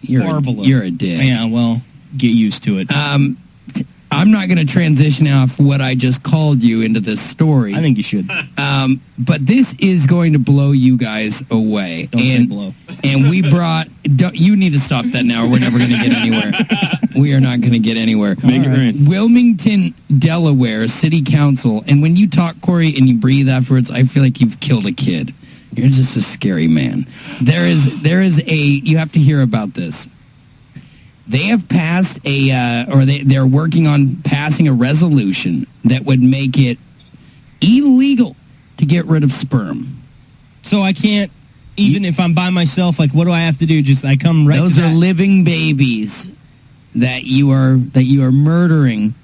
You're a dick. Yeah, well, get used to it. I'm not going to transition off what I just called you into this story. I think you should. But this is going to blow you guys away. Don't say blow. And we brought... you need to stop that now or we're never going to get anywhere. We are not going to get anywhere. Make it rain. Wilmington, Delaware City Council. And when you talk, Corey, and you breathe afterwards, I feel like you've killed a kid. You're just a scary man. There is a... You have to hear about this. They have passed they're working on passing a resolution that would make it illegal to get rid of sperm. So I can't, even if I'm by myself, like, what do I have to do? Just, I come right Those to that? are living babies that you are murdering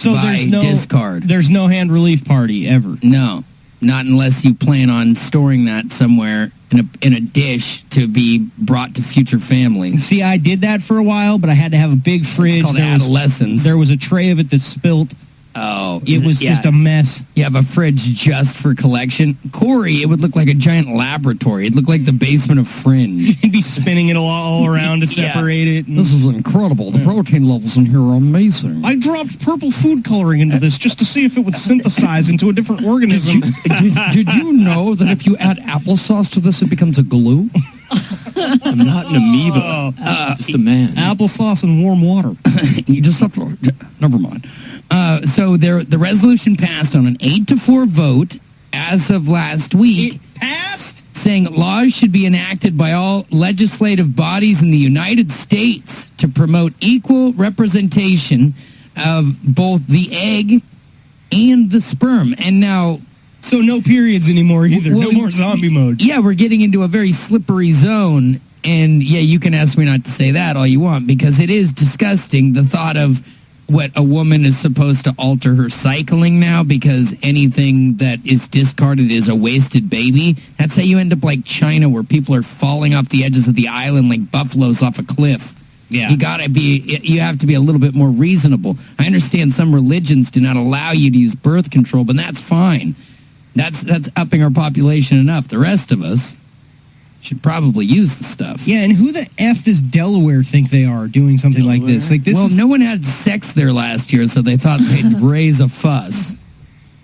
by discard. There's no hand relief party ever. No, not unless you plan on storing that somewhere in a dish to be brought to future families. See, I did that for a while, but I had to have a big fridge. It's called adolescence. There was a tray of it that spilt. Oh. It was just a mess. You have a fridge just for collection. Corey, it would look like a giant laboratory. It'd look like the basement of Fringe. He'd be spinning it all around to separate it. This is incredible. The protein levels in here are amazing. I dropped purple food coloring into this just to see if it would synthesize into a different organism. Did you know that if you add applesauce to this, it becomes a glue? I'm not an amoeba. Just a man. Applesauce and warm water. You just have to... Never mind. So the resolution passed on an 8-4 vote as of last week. It passed? Saying laws should be enacted by all legislative bodies in the United States to promote equal representation of both the egg and the sperm. And now... So no periods anymore either. Well, no more zombie mode. Yeah, we're getting into a very slippery zone. And, yeah, you can ask me not to say that all you want, because it is disgusting, the thought of what a woman is supposed to alter her cycling now, because anything that is discarded is a wasted baby. That's how you end up like China, where people are falling off the edges of the island like buffaloes off a cliff. Yeah. You have to be a little bit more reasonable. I understand some religions do not allow you to use birth control, but that's fine. That's upping our population enough. The rest of us should probably use the stuff. Yeah, and who the F does Delaware think they are doing something like this? No one had sex there last year, so they thought they'd raise a fuss.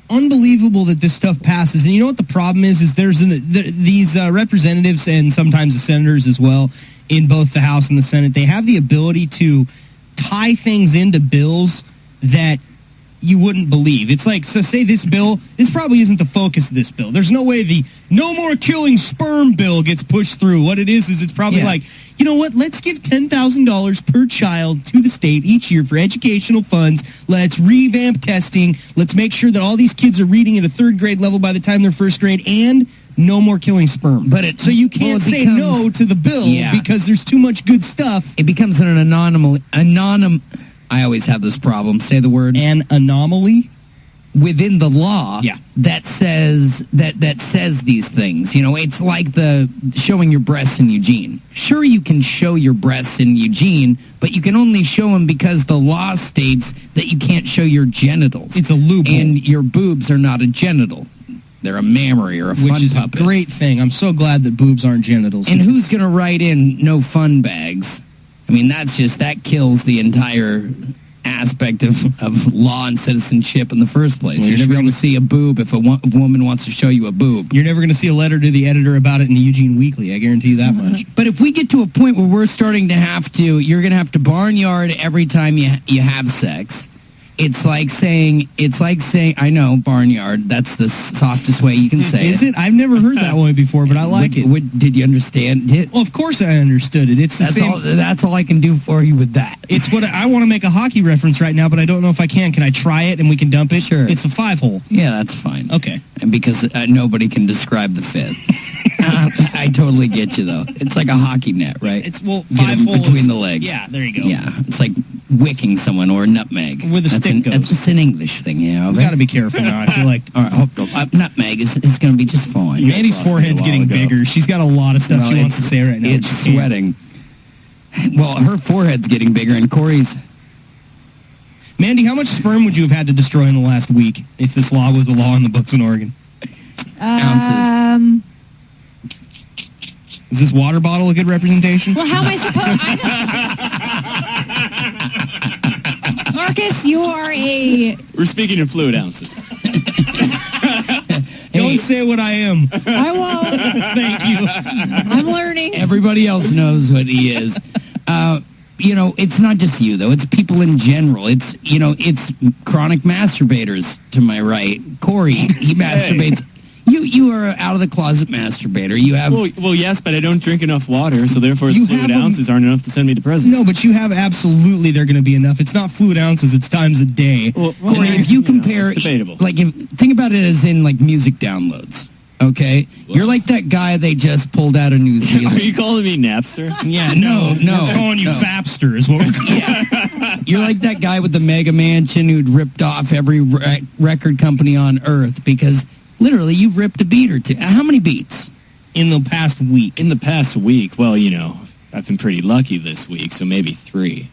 Unbelievable that this stuff passes. And you know what the problem is? Is these representatives and sometimes the senators as well in both the House and the Senate, they have the ability to tie things into bills that you wouldn't believe. It's like, so say this bill, this probably isn't the focus of this bill. There's no way the no more killing sperm bill gets pushed through. What it is it's probably like, you know what, let's give $10,000 per child to the state each year for educational funds. Let's revamp testing. Let's make sure that all these kids are reading at a third grade level by the time they're first grade, and no more killing sperm. So you can't say no to the bill because there's too much good stuff. It becomes an I always have this problem. Say the word. An anomaly? Within the law that says these things. You know, it's like the showing your breasts in Eugene. Sure, you can show your breasts in Eugene, but you can only show them because the law states that you can't show your genitals. It's a loophole. And your boobs are not a genital. They're a mammary or a fun puppet. Which is a great thing. I'm so glad that boobs aren't genitals. And who's going to write in no fun bags? I mean, that kills the entire aspect of law and citizenship in the first place. You're never going to see a boob if a woman wants to show you a boob. You're never going to see a letter to the editor about it in the Eugene Weekly, I guarantee you that much. But if we get to a point where we're starting to you're going to have to barnyard every time you have sex. It's like saying, I know, barnyard, that's the softest way you can say it. Is it? I've never heard that one before, but I like it. Did you understand it? Well, of course I understood it. It's the same. That's all I can do for you with that. It's what I want to make a hockey reference right now, but I don't know if I can. Can I try it and we can dump it? Sure. It's a 5-hole. Yeah, that's fine. Okay. And because nobody can describe the fifth. I totally get you, though. It's like a hockey net, right? It's 5 holes between the legs. Yeah, there you go. Yeah, it's like wicking someone or nutmeg. Where the stick goes. That's an English thing, you know. We've got to be careful now. I feel like... All right, nutmeg is going to be just fine. Mandy's forehead's getting bigger. She's got a lot of stuff she wants to say right now. It's sweating. Well, her forehead's getting bigger, and Corey's... Mandy, how much sperm would you have had to destroy in the last week if this law was a law in the books in Oregon? Ounces. Is this water bottle a good representation? Well, how am I supposed... Marcus, you are a... We're speaking in fluid ounces. Don't say what I am. I won't. Thank you. I'm learning. Everybody else knows what he is. It's not just you, though. It's people in general. It's chronic masturbators to my right. Corey, he masturbates. You are out of the closet masturbator. You have... Well, yes, but I don't drink enough water, so therefore You the fluid have ounces aren't enough to send me to prison. No, but you have absolutely, they're going to be enough. It's not fluid ounces, it's times a day. Well, Corey, if you compare... it's debatable. Think about it as in, music downloads, okay? You're like that guy they just pulled out of New Are Zealand. you calling me Napster? Yeah, No. We're calling you Fapster is what we're calling you. You're like that guy with the mega mansion who'd ripped off every record company on Earth because... Literally, you've ripped a beat or two. How many beats? In the past week. In the past week, well, I've been pretty lucky this week, so maybe 3.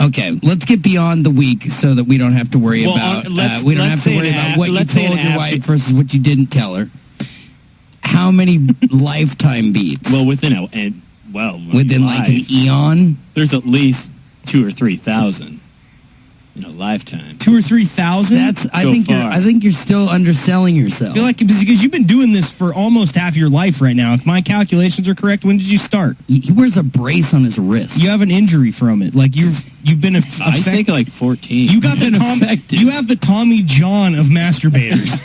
Okay, let's get beyond the week so that we don't have to worry about what you told your wife versus what you didn't tell her. How many lifetime beats? Well, within an eon. There's at least 2,000 or 3,000 in a lifetime. 2,000 or 3,000? I think you're still underselling yourself. I feel like because you've been doing this for almost half your life right now. If my calculations are correct, when did you start? He wears a brace on his wrist. You have an injury from it. You've been affected. I think 14. You got You have the Tommy John of masturbators.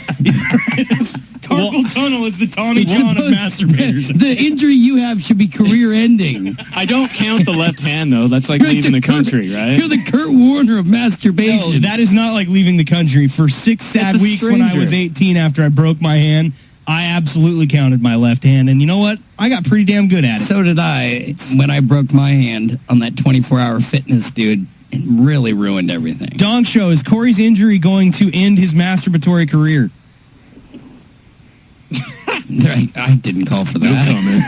Carpal tunnel is the Tommy John of masturbators. The injury you have should be career-ending. I don't count the left hand, though. That's like leaving the country, right? You're the Kurt Warner of masturbation. No, that is not like leaving the country. For 6 sad weeks when I was 18 after I broke my hand, I absolutely counted my left hand. And you know what? I got pretty damn good at it. So did I when I broke my hand on that 24-hour fitness, dude. It really ruined everything. Dong Show, is Corey's injury going to end his masturbatory career? I didn't call for that. No comment.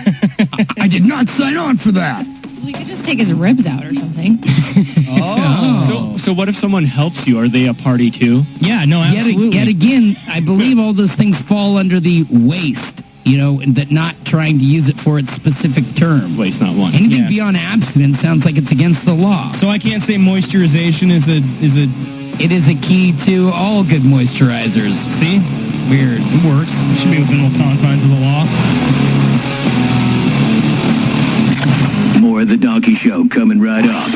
I did not sign on for that. We could just take his ribs out or something. So what if someone helps you? Are they a party too? Yeah, no, absolutely. Yet again, I believe all those things fall under the waste, and that not trying to use it for its specific term. Waste not one. Anything beyond abstinence sounds like it's against the law. So I can't say moisturization is a... It is a key to all good moisturizers. See? Weird. It works. It should be within the confines of the law. More of The Donkey Show coming right up.